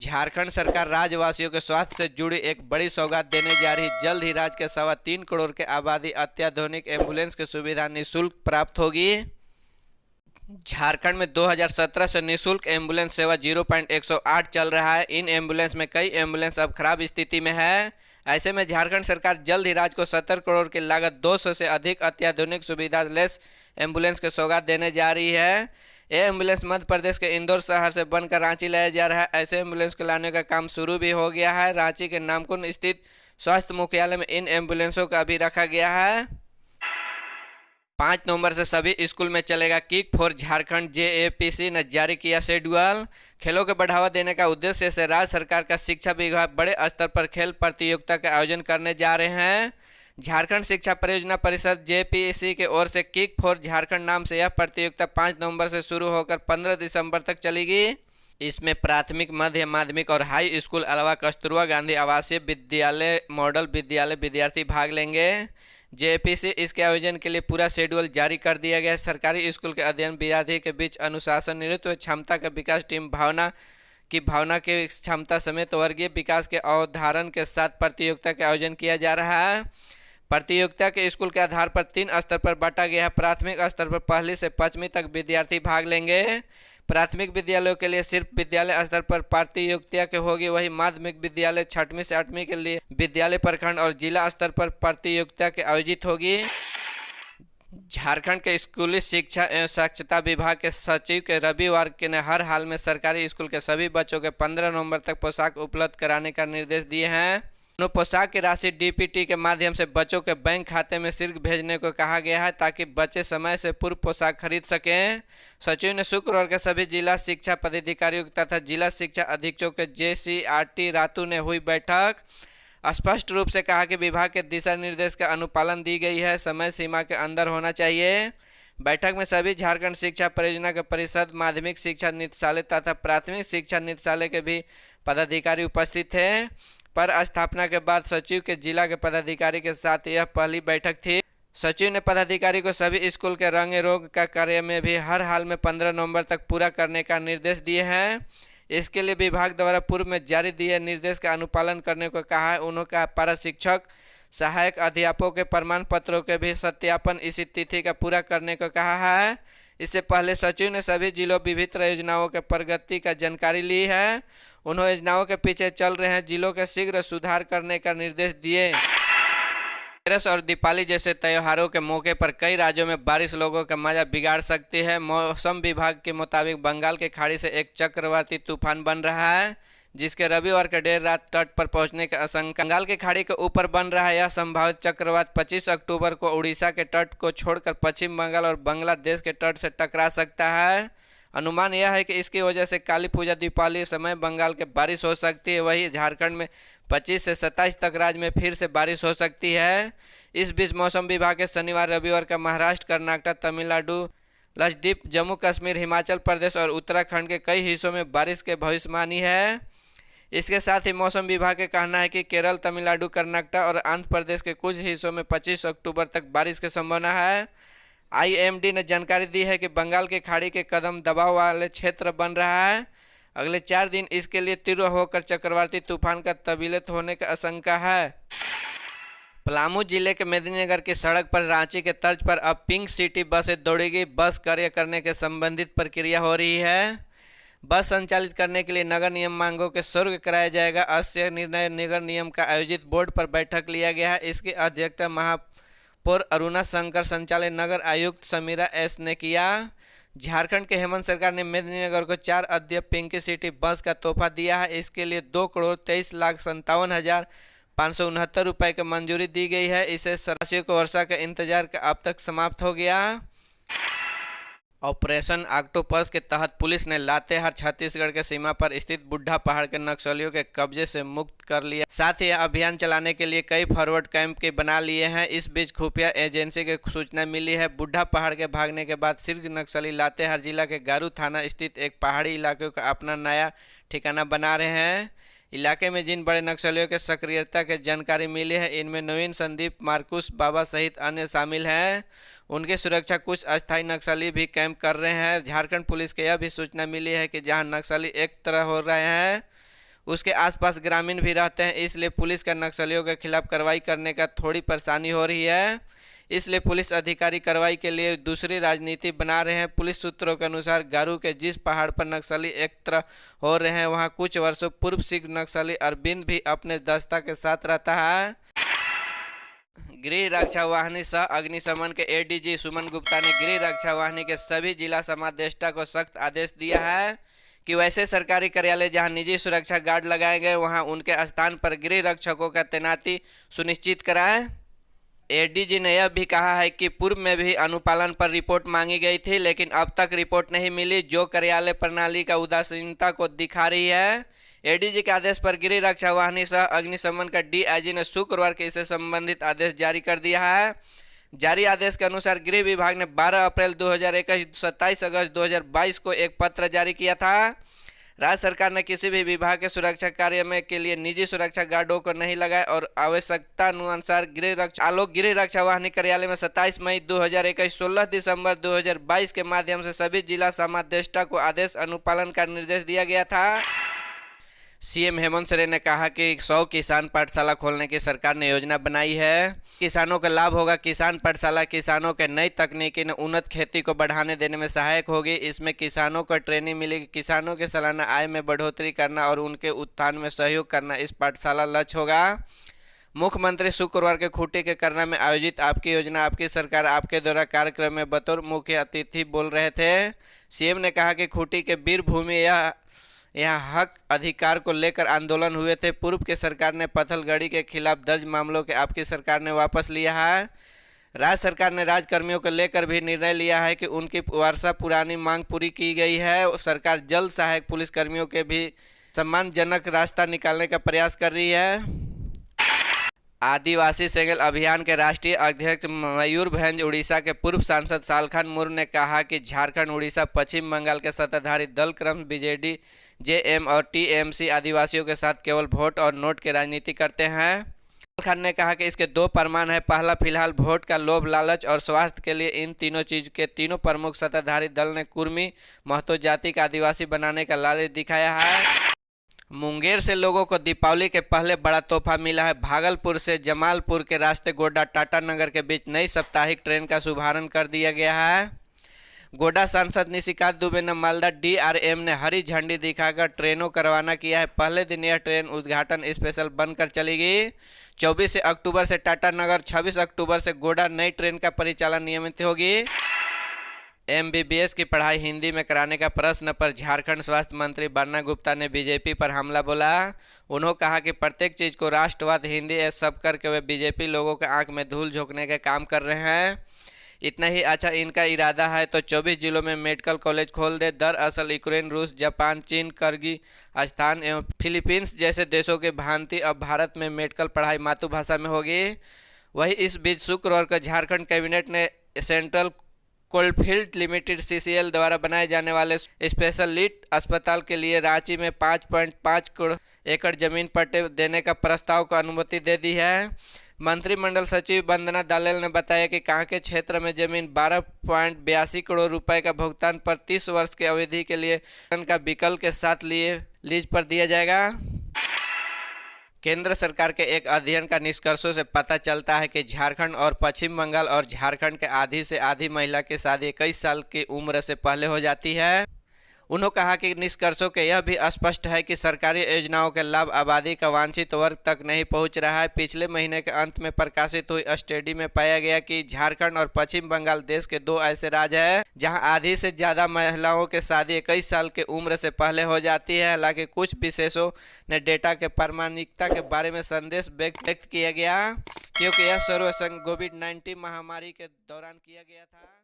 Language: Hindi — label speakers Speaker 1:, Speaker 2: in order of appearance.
Speaker 1: झारखंड सरकार राज्यवासियों के स्वास्थ्य से जुड़ी एक बड़ी सौगात देने जा रही। जल्द ही राज्य के 3.25 करोड़ के आबादी अत्याधुनिक एम्बुलेंस की सुविधा निःशुल्क प्राप्त होगी। झारखंड में 2017 से निःशुल्क एम्बुलेंस सेवा 0.108 चल रहा है। इन एम्बुलेंस में कई एम्बुलेंस अब खराब स्थिति में है। ऐसे में झारखंड सरकार जल्द ही राज्य को 70 करोड़ की लागत 200 से अधिक अत्याधुनिक सुविधा लेस एम्बुलेंस की सौगात देने जा रही है। यह एम्बुलेंस मध्य प्रदेश के इंदौर शहर से बनकर रांची लाया जा रहा है। ऐसे एम्बुलेंस को लाने का काम शुरू भी हो गया है। रांची के नामकुम स्थित स्वास्थ्य मुख्यालय में इन एम्बुलेंसों का अभी रखा गया है। 5 नवंबर से सभी स्कूल में चलेगा किक फॉर झारखंड। जेएपीसी ने जारी किया शेड्यूल। खेलों को बढ़ावा देने का उद्देश्य से राज्य सरकार का शिक्षा विभाग बड़े स्तर पर खेल प्रतियोगिता का आयोजन करने जा रहे हैं। झारखंड शिक्षा परियोजना परिषद जेपीएससी की ओर से किक फॉर झारखंड नाम से यह प्रतियोगिता 5 नवंबर से शुरू होकर 15 दिसंबर तक चलेगी। इसमें प्राथमिक, मध्य माध्यमिक और हाई स्कूल अलावा कस्तूरबा गांधी आवासीय विद्यालय, मॉडल विद्यालय विद्यार्थी भाग लेंगे। जेपीएससी इसके आयोजन के लिए पूरा शेड्यूल जारी कर दिया गया है। सरकारी स्कूल के अध्ययन विद्यार्थी के बीच अनुशासन, नेतृत्व क्षमता का विकास, टीम भावना के क्षमता समेत वर्गीय विकास के अवधारण के साथ प्रतियोगिता का आयोजन किया जा रहा है। प्रतियोगिता के स्कूल के आधार पर 3 स्तर पर बांटा गया है। प्राथमिक स्तर पर 1ली से 5वीं तक विद्यार्थी भाग लेंगे। प्राथमिक विद्यालयों के लिए सिर्फ विद्यालय स्तर पर प्रतियोगिता के होगी। वही माध्यमिक विद्यालय 6वीं से 8वीं के लिए विद्यालय, प्रखंड और जिला स्तर पर प्रतियोगिता के आयोजित होगी। झारखंड के स्कूली शिक्षा एवं साक्षरता विभाग के सचिव के रविवार के ने हर हाल में सरकारी स्कूल के सभी बच्चों के 15 नवंबर तक पोशाक उपलब्ध कराने का निर्देश दिए हैं। पोशाक की राशि डीपीटी के माध्यम से बच्चों के बैंक खाते में शीघ्र भेजने को कहा गया है, ताकि बच्चे समय से पूर्व पोशाक खरीद सकें। सचिव ने शुक्रवार के सभी जिला शिक्षा पदाधिकारियों तथा जिला शिक्षा अधीक्षकों के जेसीआरटी रातू ने हुई बैठक स्पष्ट रूप से कहा कि विभाग के दिशा निर्देश का अनुपालन दी गई है, समय सीमा के अंदर होना चाहिए। बैठक में सभी झारखंड शिक्षा परियोजना के परिषद, माध्यमिक शिक्षा निदेशालय तथा प्राथमिक शिक्षा निदेशालय के भी पदाधिकारी उपस्थित थे। पर स्थापना के बाद सचिव के जिला के पदाधिकारी के साथ यह पहली बैठक थी। सचिव ने पदाधिकारी को सभी स्कूल के रंग रोग का कार्य में भी हर हाल में 15 नवंबर तक पूरा करने का निर्देश दिए हैं। इसके लिए विभाग द्वारा पूर्व में जारी दिए निर्देश का अनुपालन करने को कहा है। उन्होंने पारा शिक्षक, सहायक अध्यापकों के प्रमाण पत्रों के भी सत्यापन इसी तिथि का पूरा करने को कहा है। इससे पहले सचिव ने सभी जिलों विभिन्न योजनाओं के प्रगति का जानकारी ली है। उन्होंने योजनाओं के पीछे चल रहे हैं जिलों के शीघ्र सुधार करने का निर्देश दिए। धनतेरस और दीपावली जैसे त्योहारों के मौके पर कई राज्यों में बारिश लोगों का मजा बिगाड़ सकती है। मौसम विभाग के मुताबिक बंगाल की खाड़ी से एक चक्रवाती तूफान बन रहा है, जिसके रविवार के देर रात तट पर पहुंचने का आशंका। बंगाल की खाड़ी के ऊपर बन रहा है यह संभावित चक्रवात 25 अक्टूबर को उड़ीसा के तट को छोड़कर पश्चिम बंगाल और बांग्लादेश के तट से टकरा सकता है। अनुमान यह है कि इसकी वजह से काली पूजा, दीपावली समय बंगाल के बारिश हो सकती है। वहीं झारखंड में 25 से 27 तक राज्य में फिर से बारिश हो सकती है। इस बीच मौसम विभाग के शनिवार रविवार का महाराष्ट्र, कर्नाटक, तमिलनाडु, लक्षद्वीप, जम्मू कश्मीर, हिमाचल प्रदेश और उत्तराखंड के कई हिस्सों में बारिश के भविष्यवाणी है। इसके साथ ही मौसम विभाग का कहना है कि केरल, तमिलनाडु, कर्नाटक और आंध्र प्रदेश के कुछ हिस्सों में 25 अक्टूबर तक बारिश की संभावना है। आईएमडी ने जानकारी दी है कि बंगाल की खाड़ी के कदम दबाव वाले क्षेत्र बन रहा है। अगले 4 दिन इसके लिए तीव्र होकर चक्रवाती तूफान का तब्दील होने की आशंका है। पलामू जिले के मेदिनीनगर की सड़क पर रांची के तर्ज पर अब पिंक सिटी बसें दौड़ेगी। बस कार्य करने के संबंधित प्रक्रिया हो रही है। बस संचालित करने के लिए नगर निगम मांगों के स्वर्ग कराया जाएगा। अस्य निर्णय नगर निगम का आयोजित बोर्ड पर बैठक लिया गया है। इसकी अध्यक्षता महापौर अरुणा शंकर, संचालक नगर आयुक्त समीरा एस ने किया। झारखंड के हेमंत सरकार ने मेदिनीनगर को 4 अद्यतन पिंक सिटी बस का तोहफा दिया है। इसके लिए 2,23,57,569 रुपये की मंजूरी दी गई है। इसे सरासियों को वर्षा का इंतजार का अब तक समाप्त हो गया। ऑपरेशन ऑक्टोपस के तहत पुलिस ने लातेहार छत्तीसगढ़ के सीमा पर स्थित बुढ़ा पहाड़ के नक्सलियों के कब्जे से मुक्त कर लिया। साथ ही अभियान चलाने के लिए कई फॉरवर्ड कैंप के बना लिए हैं। इस बीच खुफिया एजेंसी की सूचना मिली है। बुढ़ा पहाड़ के भागने के बाद शीर्ष नक्सली लातेहार जिला के गारू थाना स्थित एक पहाड़ी इलाके का अपना नया ठिकाना बना रहे हैं। इलाके में जिन बड़े नक्सलियों के सक्रियता की जानकारी मिली है, इनमें नवीन, संदीप, मार्कुस, बाबा सहित अन्य शामिल हैं। उनकी सुरक्षा कुछ अस्थायी नक्सली भी कैंप कर रहे हैं। झारखंड पुलिस को यह भी सूचना मिली है कि जहां नक्सली एक तरह हो रहे हैं, उसके आसपास ग्रामीण भी रहते हैं, इसलिए पुलिस का नक्सलियों के खिलाफ कार्रवाई करने का थोड़ी परेशानी हो रही है। इसलिए पुलिस अधिकारी कार्रवाई के लिए दूसरी राजनीति बना रहे हैं। पुलिस सूत्रों के अनुसार गारू के जिस पहाड़ पर नक्सली एक तरह हो रहे हैं, वहां कुछ वर्षों पूर्व सिख नक्सली अरविंद भी अपने दस्ता के साथ रहता है। गृह रक्षा वाहिनी सह अग्निशमन के एडीजी सुमन गुप्ता ने गृह रक्षा वाहिनी के सभी जिला समादेष्टा को सख्त आदेश दिया है कि वैसे सरकारी कार्यालय जहां निजी सुरक्षा गार्ड लगाए गए, वहां उनके स्थान पर गृह रक्षकों का तैनाती सुनिश्चित कराएं। एडीजी ने यह भी कहा है कि पूर्व में भी अनुपालन पर रिपोर्ट मांगी गई थी, लेकिन अब तक रिपोर्ट नहीं मिली, जो कार्यालय प्रणाली का उदासीनता को दिखा रही है। एडीजी के आदेश पर गृह रक्षा वाहिनी सह अग्निशमन का डीआईजी ने शुक्रवार को इससे संबंधित आदेश जारी कर दिया है। जारी आदेश के अनुसार गृह विभाग ने 12 अप्रैल 2021, 27 अगस्त 2022 को एक पत्र जारी किया था। राज्य सरकार ने किसी भी विभाग के सुरक्षा कार्य में के लिए निजी सुरक्षा गार्डों को नहीं लगाया और आवश्यकता अनुसार गृह रक्षा वाहिनी कार्यालय में 27 मई 2021, 16 दिसंबर 2022 के माध्यम से सभी जिला समादेष्टा को आदेश अनुपालन का निर्देश दिया गया था। सीएम हेमंत सोरेन ने कहा कि 100 किसान पाठशाला खोलने की सरकार ने योजना बनाई है। किसानों का लाभ होगा। किसान पाठशाला किसानों के नई तकनीकी ने उन्नत खेती को बढ़ाने देने में सहायक होगी। इसमें किसानों को ट्रेनिंग मिलेगी। किसानों के सालाना आय में बढ़ोतरी करना और उनके उत्थान में सहयोग करना इस पाठशाला लक्ष्य होगा। मुख्यमंत्री शुक्रवार के खूंटी के करना में आयोजित आपकी योजना आपकी सरकार आपके द्वारा कार्यक्रम में बतौर मुख्य अतिथि बोल रहे थे। सीएम ने कहा कि खूंटी के वीरभूमि यहाँ हक अधिकार को लेकर आंदोलन हुए थे। पूर्व के सरकार ने पत्थलगड़ी के खिलाफ दर्ज मामलों के आपकी सरकार ने वापस लिया है। राज्य सरकार ने राज्यकर्मियों को लेकर भी निर्णय लिया है कि उनकी वर्षा पुरानी मांग पूरी की गई है। सरकार जल्द सहायक पुलिसकर्मियों के भी सम्मानजनक रास्ता निकालने का प्रयास कर रही है। आदिवासी सेंगल अभियान के राष्ट्रीय अध्यक्ष मयूरभंज उड़ीसा के पूर्व सांसद सालखन मुर्मू ने कहा कि झारखंड, उड़ीसा, पश्चिम बंगाल के सत्ताधारी दल क्रम बीजेडी, जेएम और टीएमसी आदिवासियों के साथ केवल वोट और नोट की राजनीति करते हैं। सालखन ने कहा कि इसके दो प्रमाण है। पहला, फिलहाल वोट का लोभ, लालच और स्वार्थ के लिए इन तीनों चीज के तीनों प्रमुख सत्ताधारी दल ने कुर्मी महतो जाति का आदिवासी बनाने का लालच दिखाया है। मुंगेर से लोगों को दीपावली के पहले बड़ा तोहफा मिला है। भागलपुर से जमालपुर के रास्ते गोड्डा टाटानगर के बीच नई साप्ताहिक ट्रेन का शुभारंभ कर दिया गया है। गोड्डा सांसद निशिकांत दुबे ने मालदा डीआरएम ने हरी झंडी दिखाकर ट्रेनों का रवाना किया है। पहले दिन यह ट्रेन उद्घाटन स्पेशल बनकर चलेगी। 24 अक्टूबर से टाटानगर, 26 अक्टूबर से गोड्डा नई ट्रेन का परिचालन नियमित होगी। एमबीबीएस की पढ़ाई हिंदी में कराने का प्रश्न पर झारखंड स्वास्थ्य मंत्री बन्ना गुप्ता ने बीजेपी पर हमला बोला। उन्होंने कहा कि प्रत्येक चीज को राष्ट्रवाद, हिंदी ये सब करके वे बीजेपी लोगों के आंख में धूल झोंकने का काम कर रहे हैं। इतना ही अच्छा इनका इरादा है तो 24 जिलों में मेडिकल कॉलेज खोल दे। दरअसल यूक्रेन, रूस, जापान, चीन, किर्गिस्तान एवं फिलीपींस जैसे देशों की भांति अब भारत में मेडिकल पढ़ाई मातृभाषा में होगी। वहीं इस बीच शुक्रवार को झारखंड कैबिनेट ने सेंट्रल कोलफील्ड लिमिटेड सीसीएल द्वारा बनाए जाने वाले स्पेशलिस्ट अस्पताल के लिए रांची में 5.5 एकड़ जमीन पट्टे देने का प्रस्ताव को अनुमति दे दी है। मंत्रिमंडल सचिव वंदना दालेल ने बताया कि कांके क्षेत्र में जमीन 12.82 करोड़ रुपए का भुगतान पर 30 वर्ष की अवधि के लिए का विकल्प के साथ लीज पर दिया जाएगा। केंद्र सरकार के एक अध्ययन का निष्कर्षों से पता चलता है कि झारखंड और पश्चिम बंगाल और झारखंड के आधी से आधी महिला की शादी 21 साल की उम्र से पहले हो जाती है। उन्होंने कहा कि निष्कर्षों के यह भी स्पष्ट है कि सरकारी योजनाओं के लाभ आबादी का वांछित वर्ग तक नहीं पहुंच रहा है। पिछले महीने के अंत में प्रकाशित हुई स्टडी में पाया गया कि झारखंड और पश्चिम बंगाल देश के दो ऐसे राज्य हैं जहां आधी से ज़्यादा महिलाओं की शादी 21 साल की उम्र से पहले हो जाती है। हालांकि कुछ विशेषज्ञों ने डेटा के प्रामाणिकता के बारे में संदेश व्यक्त किया गया, क्योंकि यह सर्वेक्षण कोविड-19 महामारी के दौरान किया गया था।